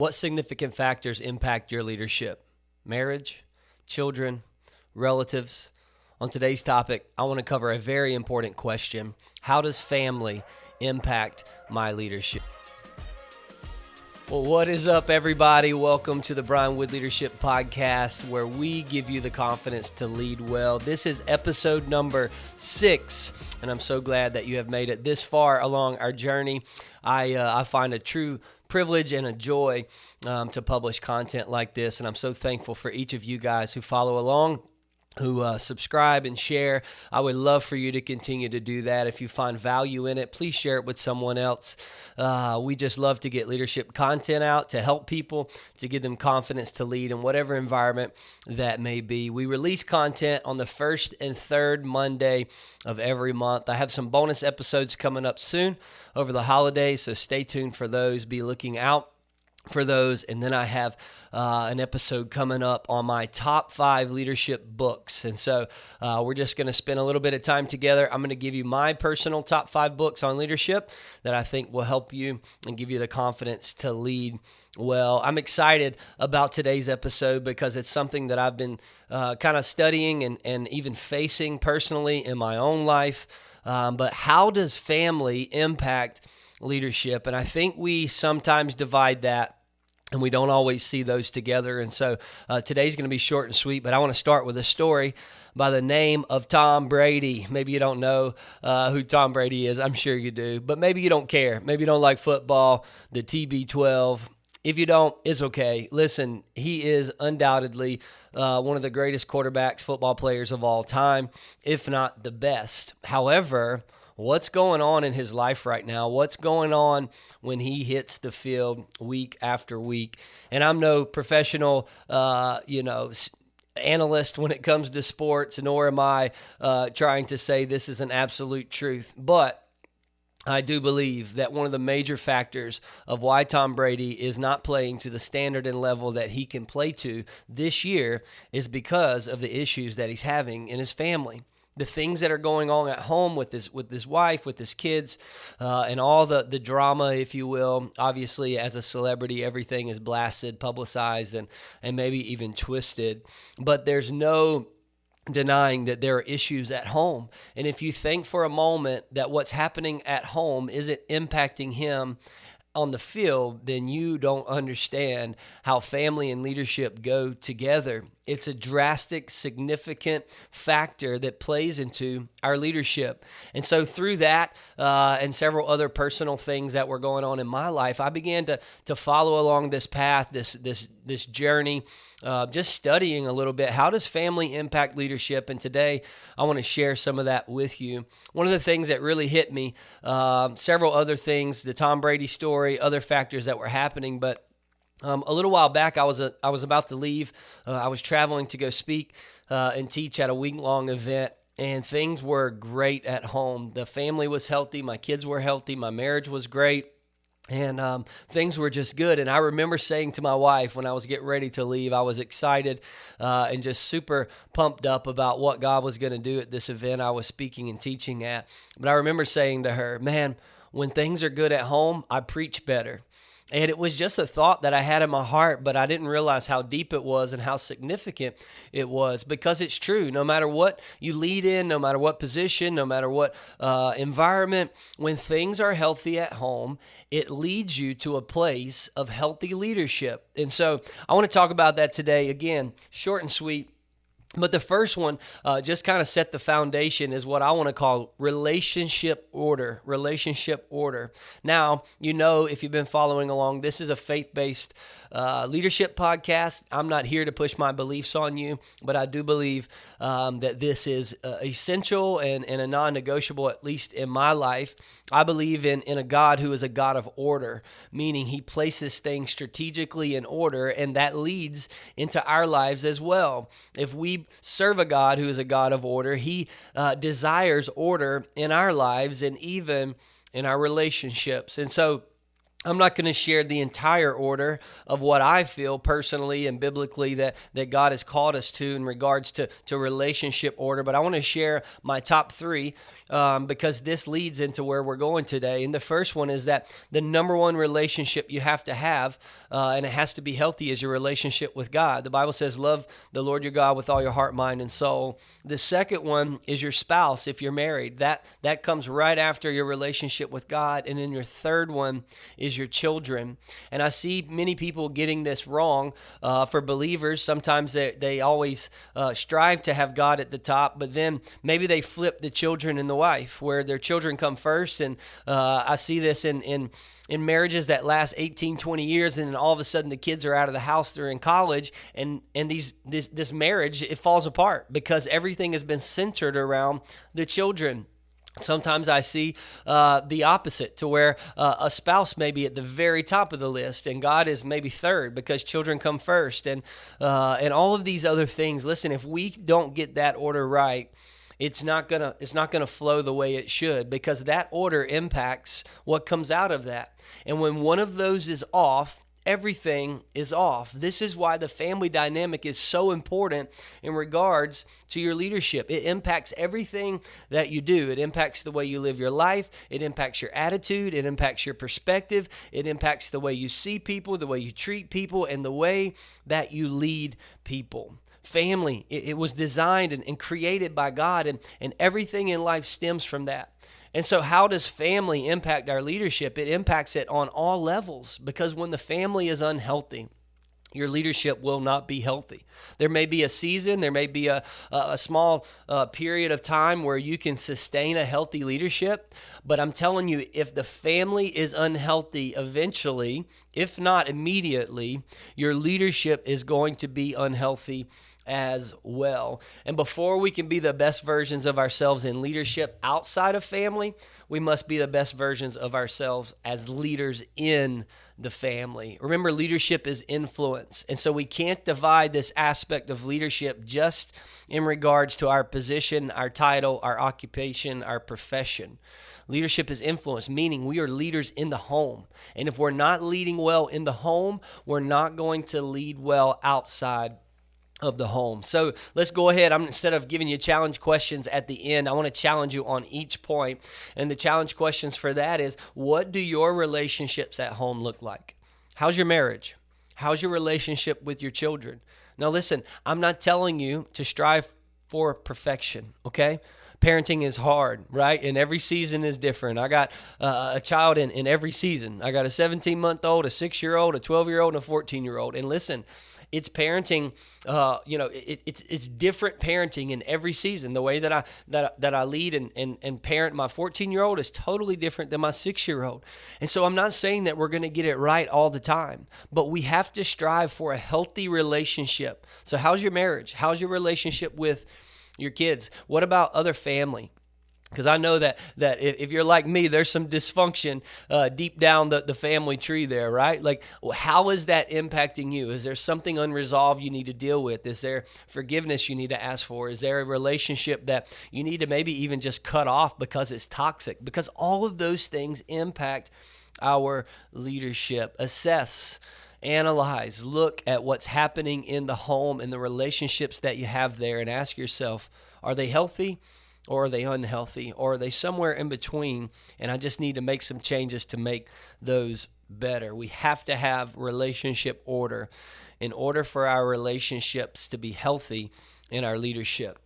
What significant factors impact your leadership? Marriage, children, relatives? On today's topic, I want to cover a very important question. How does family impact my leadership? Well, what is up, everybody? Welcome to the Brian Wood Leadership Podcast, where we give you the confidence to lead well. This is episode number 6, and I'm so glad that you have made it this far along our journey. I find a true privilege and a joy to publish content like this, and I'm so thankful for each of you guys who follow along, who subscribe and share. I would love for you to continue to do that. If you find value in it, please share it with someone else. We just love to get leadership content out to help people, to give them confidence to lead in whatever environment that may be. We release content on the first and third Monday of every month. I have some bonus episodes coming up soon over the holidays, so stay tuned for those. Be looking out for those. And then I have an episode coming up on my top 5 leadership books. And so we're just going to spend a little bit of time together. I'm going to give you my personal top 5 books on leadership that I think will help you and give you the confidence to lead well. I'm excited about today's episode because it's something that I've been kind of studying and even facing personally in my own life. But how does family impact leadership? And I think we sometimes divide that, and we don't always see those together. And so today's going to be short and sweet, but I want to start with a story by the name of Tom Brady. Maybe you don't know who Tom Brady is. I'm sure you do, but maybe you don't care. Maybe you don't like football, the TB12. If you don't, it's okay. Listen, he is undoubtedly one of the greatest quarterbacks, football players of all time, if not the best. However, what's going on in his life right now? What's going on when he hits the field week after week? And I'm no professional, analyst when it comes to sports, nor am I trying to say this is an absolute truth. But I do believe that one of the major factors of why Tom Brady is not playing to the standard and level that he can play to this year is because of the issues that he's having in his family. The things that are going on at home with his wife, with his kids, and all the drama, if you will. Obviously, as a celebrity, everything is blasted, publicized, and maybe even twisted. But there's no denying that there are issues at home. And if you think for a moment that what's happening at home isn't impacting him on the field, then you don't understand how family and leadership go together. It's a drastic, significant factor that plays into our leadership. And so through that and several other personal things that were going on in my life, I began to follow along this path, this journey, just studying a little bit. How does family impact leadership? And today I want to share some of that with you. One of the things that really hit me, several other things, the Tom Brady story, other factors that were happening, but a little while back, I was about to leave. I was traveling to go speak and teach at a week-long event, and things were great at home. The family was healthy. My kids were healthy. My marriage was great. And things were just good. And I remember saying to my wife when I was getting ready to leave, I was excited and just super pumped up about what God was going to do at this event I was speaking and teaching at. But I remember saying to her, man, when things are good at home, I preach better. And it was just a thought that I had in my heart, but I didn't realize how deep it was and how significant it was, because it's true. No matter what you lead in, no matter what position, no matter what environment, when things are healthy at home, it leads you to a place of healthy leadership. And so I want to talk about that today. Again, short and sweet. But the first one, just kind of set the foundation, is what I want to call relationship order. Relationship order. Now, if you've been following along, this is a faith-based leadership podcast. I'm not here to push my beliefs on you, but I do believe that this is essential and a non-negotiable, at least in my life. I believe in a God who is a God of order, meaning he places things strategically in order, and that leads into our lives as well. If we serve a God who is a God of order, he desires order in our lives and even in our relationships. And so I'm not going to share the entire order of what I feel personally and biblically that God has called us to in regards to relationship order, but I want to share my top 3 because this leads into where we're going today. And the first one is that the number one relationship you have to have, and it has to be healthy, is your relationship with God. The Bible says, love the Lord your God with all your heart, mind, and soul. The second one is your spouse, if you're married. That comes right after your relationship with God. And then your third one is your children. And I see many people getting this wrong. For believers, sometimes they always strive to have God at the top, but then maybe they flip the children and the wife, where their children come first. And I see this in marriages that last 18, 20 years, and then all of a sudden the kids are out of the house, they're in college, and this marriage, it falls apart because everything has been centered around the children. Sometimes I see the opposite, to where a spouse may be at the very top of the list and God is maybe third because children come first, and all of these other things. Listen, if we don't get that order right, it's not gonna flow the way it should, because that order impacts what comes out of that. And when one of those is off, everything is off. This is why the family dynamic is so important in regards to your leadership. It impacts everything that you do. It impacts the way you live your life. It impacts your attitude. It impacts your perspective. It impacts the way you see people, the way you treat people, and the way that you lead people. Family, it was designed and created by God, and everything in life stems from that. And so how does family impact our leadership? It impacts it on all levels, because when the family is unhealthy, your leadership will not be healthy. There may be a season, there may be a small period of time where you can sustain a healthy leadership. But I'm telling you, if the family is unhealthy, eventually, if not immediately, your leadership is going to be unhealthy as well. And before we can be the best versions of ourselves in leadership outside of family, we must be the best versions of ourselves as leaders in the family. Remember, leadership is influence. And so we can't divide this aspect of leadership just in regards to our position, our title, our occupation, our profession. Leadership is influence, meaning we are leaders in the home. And if we're not leading well in the home, we're not going to lead well outside of the home. So let's go ahead. Instead of giving you challenge questions at the end, I want to challenge you on each point. And the challenge questions for that is, what do your relationships at home look like? How's your marriage? How's your relationship with your children? Now listen, I'm not telling you to strive for perfection, okay? Parenting is hard, right? And every season is different. I got a child in every season. I got a 17-month-old, a 6-year-old, a 12-year-old, and a 14-year-old. And listen, it's parenting. It's different parenting in every season. The way that I lead and parent my 14-year-old is totally different than my 6-year-old. And so I'm not saying that we're going to get it right all the time, but we have to strive for a healthy relationship. So how's your marriage? How's your relationship with your kids? What about other family? Because I know that if you're like me, there's some dysfunction deep down the family tree there, right? Like, how is that impacting you? Is there something unresolved you need to deal with? Is there forgiveness you need to ask for? Is there a relationship that you need to maybe even just cut off because it's toxic? Because all of those things impact our leadership. Assess, analyze, look at what's happening in the home and the relationships that you have there, and ask yourself, are they healthy? Or are they unhealthy? Or are they somewhere in between? And I just need to make some changes to make those better. We have to have relationship order in order for our relationships to be healthy in our leadership.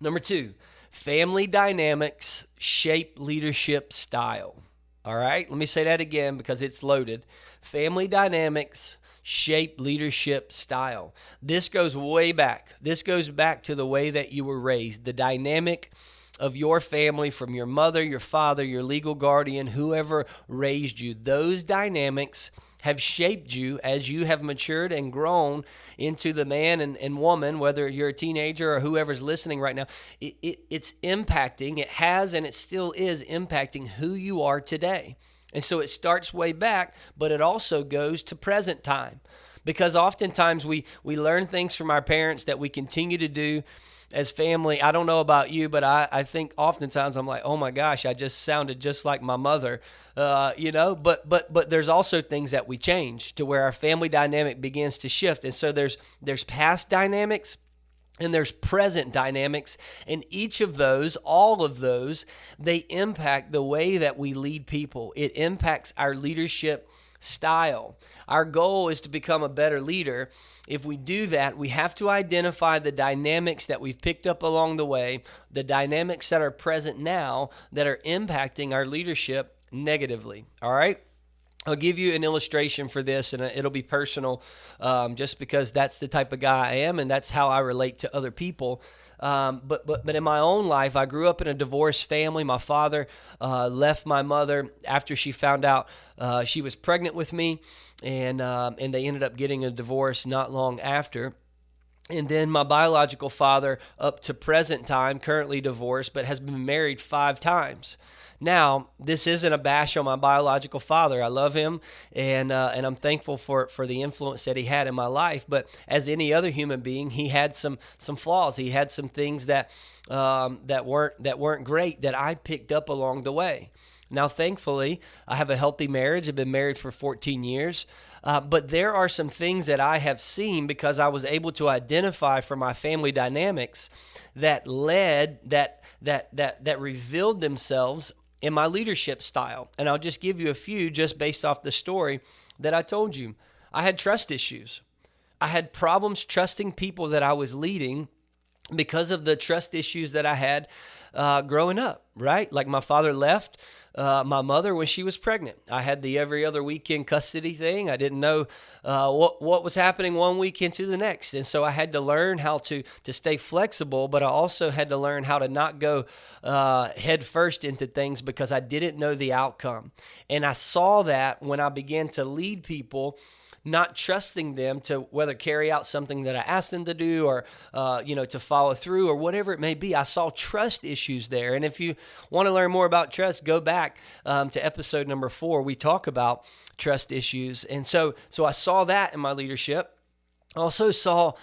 Number 2, family dynamics shape leadership style. All right, let me say that again because it's loaded. Family dynamics shape leadership style. This goes way back. This goes back to the way that you were raised, the dynamic of your family, from your mother, your father, your legal guardian, whoever raised you. Those dynamics have shaped you as you have matured and grown into the man and woman, whether you're a teenager or whoever's listening right now. It's impacting, it has and it still is impacting who you are today. And so it starts way back, but it also goes to present time. Because oftentimes we learn things from our parents that we continue to do as family. I don't know about you, but I think oftentimes I'm like, oh my gosh, I just sounded just like my mother, but there's also things that we change to where our family dynamic begins to shift. And so there's past dynamics And there's present dynamics, and each of those, all of those, they impact the way that we lead people. It impacts our leadership style. Our goal is to become a better leader. If we do that, we have to identify the dynamics that we've picked up along the way, the dynamics that are present now that are impacting our leadership negatively. All right? I'll give you an illustration for this, and it'll be personal, just because that's the type of guy I am, and that's how I relate to other people. But in my own life, I grew up in a divorced family. My father left my mother after she found out she was pregnant with me, and they ended up getting a divorce not long after. And then my biological father, up to present time, currently divorced, but has been married 5 times. Now, this isn't a bash on my biological father. I love him, and I'm thankful for the influence that he had in my life. But as any other human being, he had some flaws. He had some things that weren't great that I picked up along the way. Now, thankfully, I have a healthy marriage. I've been married for 14 years. But there are some things that I have seen because I was able to identify from my family dynamics that revealed themselves in my leadership style. And I'll just give you a few just based off the story that I told you. I had trust issues. I had problems trusting people that I was leading because of the trust issues that I had growing up, right? Like my father left my mother when she was pregnant. I had the every other weekend custody thing. I didn't know what was happening one weekend to the next. And so I had to learn how to stay flexible, but I also had to learn how to not go head first into things because I didn't know the outcome. And I saw that when I began to lead people, not trusting them to whether carry out something that I asked them to do or, to follow through or whatever it may be. I saw trust issues there. And if you want to learn more about trust, go back to episode number 4. We talk about trust issues. And so I saw that in my leadership. I also saw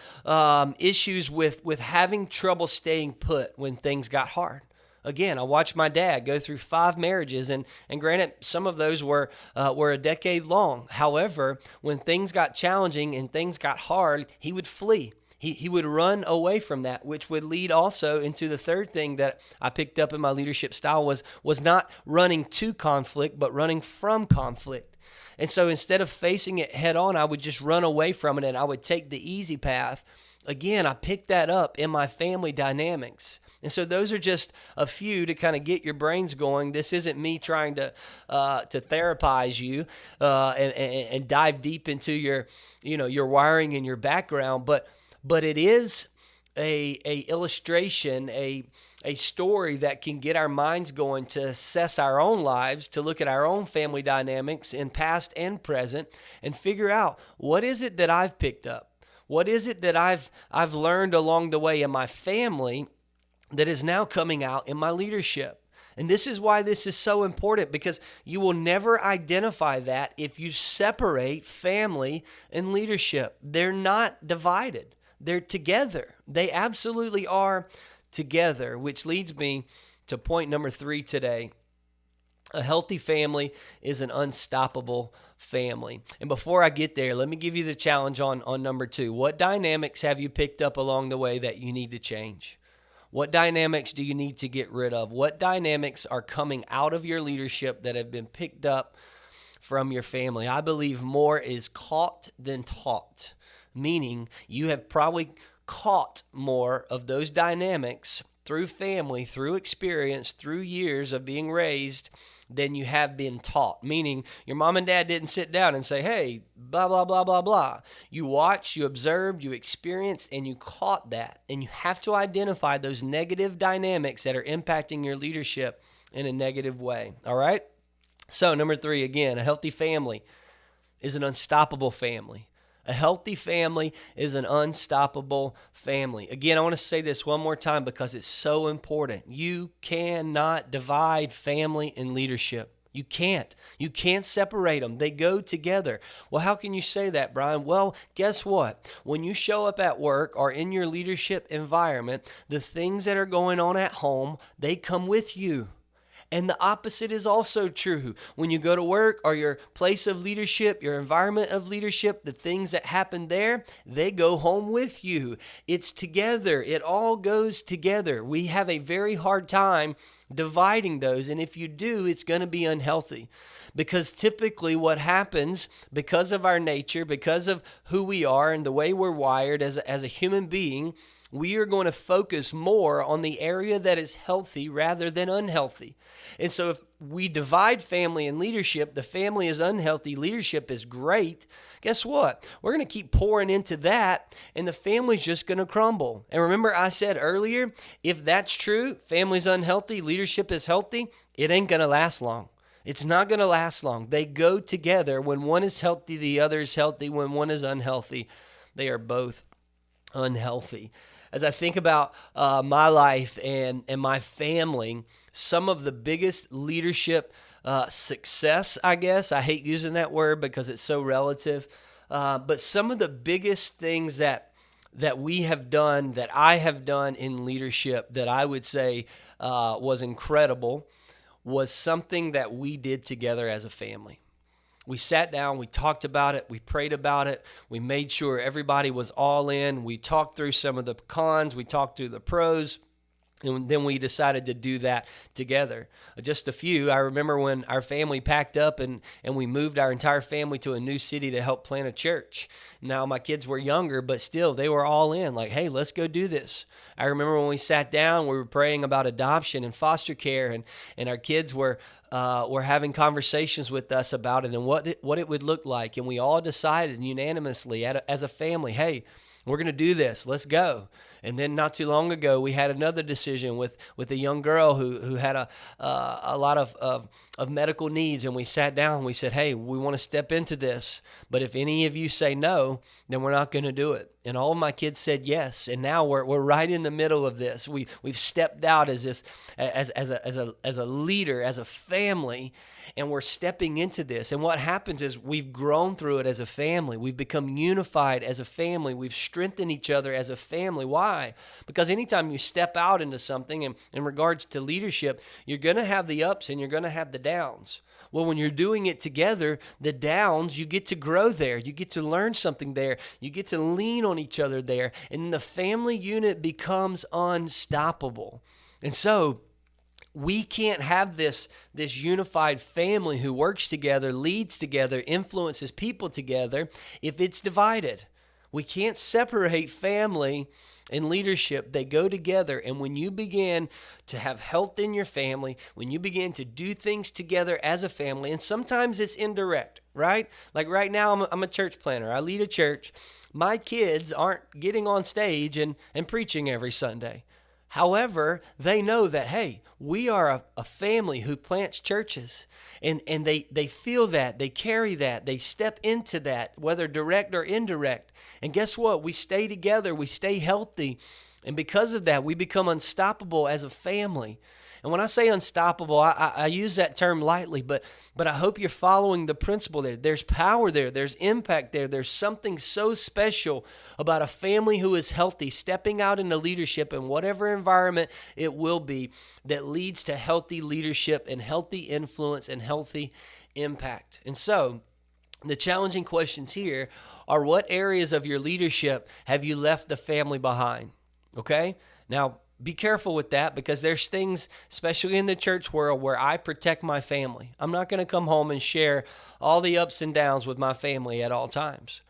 issues with having trouble staying put when things got hard. Again, I watched my dad go through 5 marriages, and granted, some of those were a decade long. However, when things got challenging and things got hard, he would flee. He would run away from that, which would lead also into the third thing that I picked up in my leadership style was not running to conflict, but running from conflict. And so instead of facing it head on, I would just run away from it, and I would take the easy path. Again, I picked that up in my family dynamics. And so those are just a few to kind of get your brains going. This isn't me trying to therapize you and dive deep into your wiring and your background, but it is a illustration, a story that can get our minds going to assess our own lives, to look at our own family dynamics in past and present, and figure out what is it that I've picked up. What is it that I've learned along the way in my family that is now coming out in my leadership? And this is why this is so important, because you will never identify that if you separate family and leadership. They're not divided. They're together. They absolutely are together, which leads me to point number 3 today. A healthy family is an unstoppable family. And before I get there, let me give you the challenge on number 2. What dynamics have you picked up along the way that you need to change? What dynamics do you need to get rid of? What dynamics are coming out of your leadership that have been picked up from your family? I believe more is caught than taught, meaning you have probably caught more of those dynamics through family, through experience, through years of being raised than you have been taught. Meaning your mom and dad didn't sit down and say, hey, blah, blah, blah, blah, blah. You watched, you observed, you experienced, and you caught that. And you have to identify those negative dynamics that are impacting your leadership in a negative way. All right? So number 3, again, a healthy family is an unstoppable family. A healthy family is an unstoppable family. Again, I want to say this one more time because it's so important. You cannot divide family and leadership. You can't. You can't separate them. They go together. Well, how can you say that, Brian? Well, guess what? When you show up at work or in your leadership environment, the things that are going on at home, they come with you. And the opposite is also true. When you go to work or your place of leadership, your environment of leadership, the things that happen there, they go home with you. It's together. It all goes together. We have a very hard time dividing those. And if you do, it's going to be unhealthy. Because typically what happens, because of our nature, because of who we are and the way we're wired as a human being, we are going to focus more on the area that is healthy rather than unhealthy. And so if we divide family and leadership, the family is unhealthy, leadership is great, guess what? We're going to keep pouring into that, and the family's just going to crumble. And remember I said earlier, if that's true, family's unhealthy, leadership is healthy, it ain't going to last long. It's not going to last long. They go together. When one is healthy, the other is healthy. When one is unhealthy, they are both unhealthy. As I think about my life and my family, some of the biggest leadership success, I guess, I hate using that word because it's so relative, but some of the biggest things that we have done, that I have done in leadership that I would say was incredible, was something that we did together as a family. We sat down, we talked about it, we prayed about it, we made sure everybody was all in, we talked through some of the cons, we talked through the pros, and then we decided to do that together. Just a few, I remember when our family packed up and we moved our entire family to a new city to help plant a church. Now my kids were younger, but still they were all in, like, hey, let's go do this. I remember when we sat down, we were praying about adoption and foster care, and our kids were having conversations with us about it and what it would look like. And we all decided unanimously as a family, hey, we're going to do this. Let's go. And then not too long ago, we had another decision with a young girl who had a lot of medical needs. And we sat down and we said, hey, we want to step into this. But if any of you say no, then we're not going to do it. And all of my kids said yes. And now we're right in the middle of this. We've stepped out as a leader, as a family, and we're stepping into this. And what happens is we've grown through it as a family. We've become unified as a family. We've strengthened each other as a family. Why? Because anytime you step out into something in regards to leadership, you're going to have the ups and you're going to have the downs. Well, when you're doing it together, the downs, you get to grow there. You get to learn something there. You get to lean on each other there. And the family unit becomes unstoppable. And so we can't have this unified family who works together, leads together, influences people together if it's divided. We can't separate family and leadership. They go together. And when you begin to have health in your family, when you begin to do things together as a family, and sometimes it's indirect, right? Like right now, I'm a church planner. I lead a church. My kids aren't getting on stage and preaching every Sunday. However, they know that, hey, we are a family who plants churches, and they feel that, they carry that, they step into that, whether direct or indirect. And guess what? We stay together, we stay healthy, and because of that, we become unstoppable as a family. And when I say unstoppable, I use that term lightly, but I hope you're following the principle there. There's power there. There's impact there. There's something so special about a family who is healthy, stepping out into leadership in whatever environment it will be, that leads to healthy leadership and healthy influence and healthy impact. And so the challenging questions here are, what areas of your leadership have you left the family behind? Okay? Now, be careful with that, because there's things, especially in the church world, where I protect my family. I'm not going to come home and share all the ups and downs with my family at all times.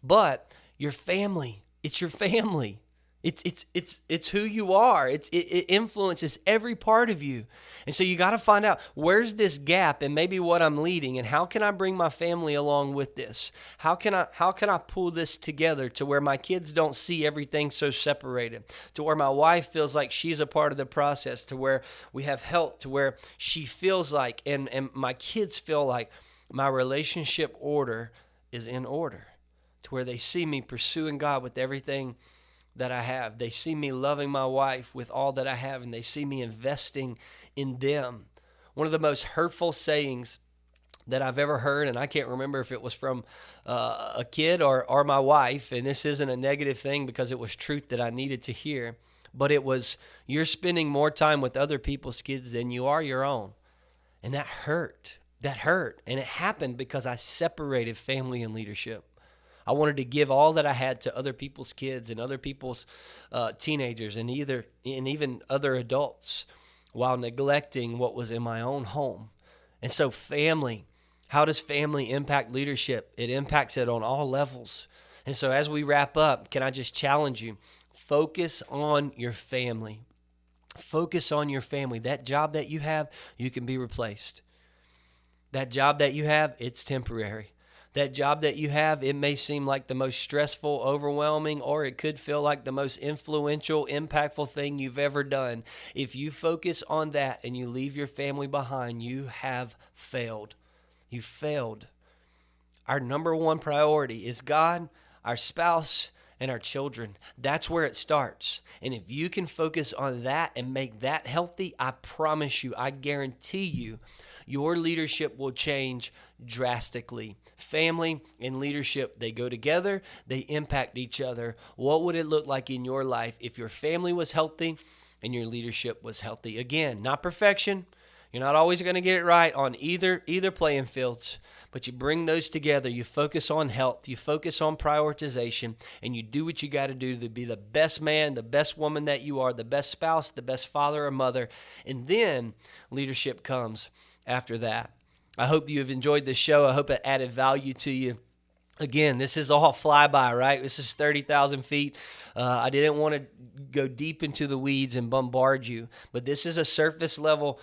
But your family, it's your family. It's who you are. It influences every part of you. And so you got to find out, where's this gap and maybe what I'm leading, and how can I bring my family along with this? How can I pull this together to where my kids don't see everything so separated, to where my wife feels like she's a part of the process, to where we have help, to where she feels like, and my kids feel like my relationship order is in order, to where they see me pursuing God with everything that I have. They see me loving my wife with all that I have, and they see me investing in them. One of the most hurtful sayings that I've ever heard, and I can't remember if it was from a kid or my wife, and this isn't a negative thing because it was truth that I needed to hear, but it was, you're spending more time with other people's kids than you are your own. And that hurt. That hurt. And it happened because I separated family and leadership. I wanted to give all that I had to other people's kids and other people's teenagers and even other adults while neglecting what was in my own home. And so family, how does family impact leadership? It impacts it on all levels. And so as we wrap up, can I just challenge you? Focus on your family. Focus on your family. That job that you have, you can be replaced. That job that you have, it's temporary. That job that you have, it may seem like the most stressful, overwhelming, or it could feel like the most influential, impactful thing you've ever done. If you focus on that and you leave your family behind, you have failed. You failed. Our number one priority is God, our spouse, and our children. That's where it starts. And if you can focus on that and make that healthy, I promise you, I guarantee you, your leadership will change drastically. Family and leadership, they go together, they impact each other. What would it look like in your life if your family was healthy and your leadership was healthy? Again, not perfection. You're not always going to get it right on either playing fields, but you bring those together. You focus on health, you focus on prioritization, and you do what you got to do to be the best man, the best woman that you are, the best spouse, the best father or mother, and then leadership comes after that. I hope you have enjoyed this show. I hope it added value to you. Again, this is all flyby, right? This is 30,000 feet. I didn't want to go deep into the weeds and bombard you, but this is a surface level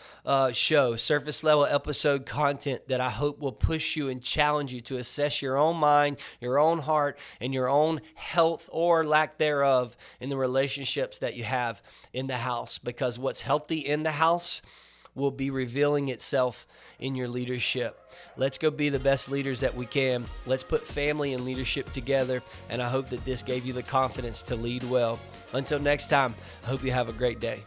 show, surface level episode content that I hope will push you and challenge you to assess your own mind, your own heart, and your own health or lack thereof in the relationships that you have in the house. Because what's healthy in the house will be revealing itself in your leadership. Let's go be the best leaders that we can. Let's put family and leadership together, and I hope that this gave you the confidence to lead well. Until next time, I hope you have a great day.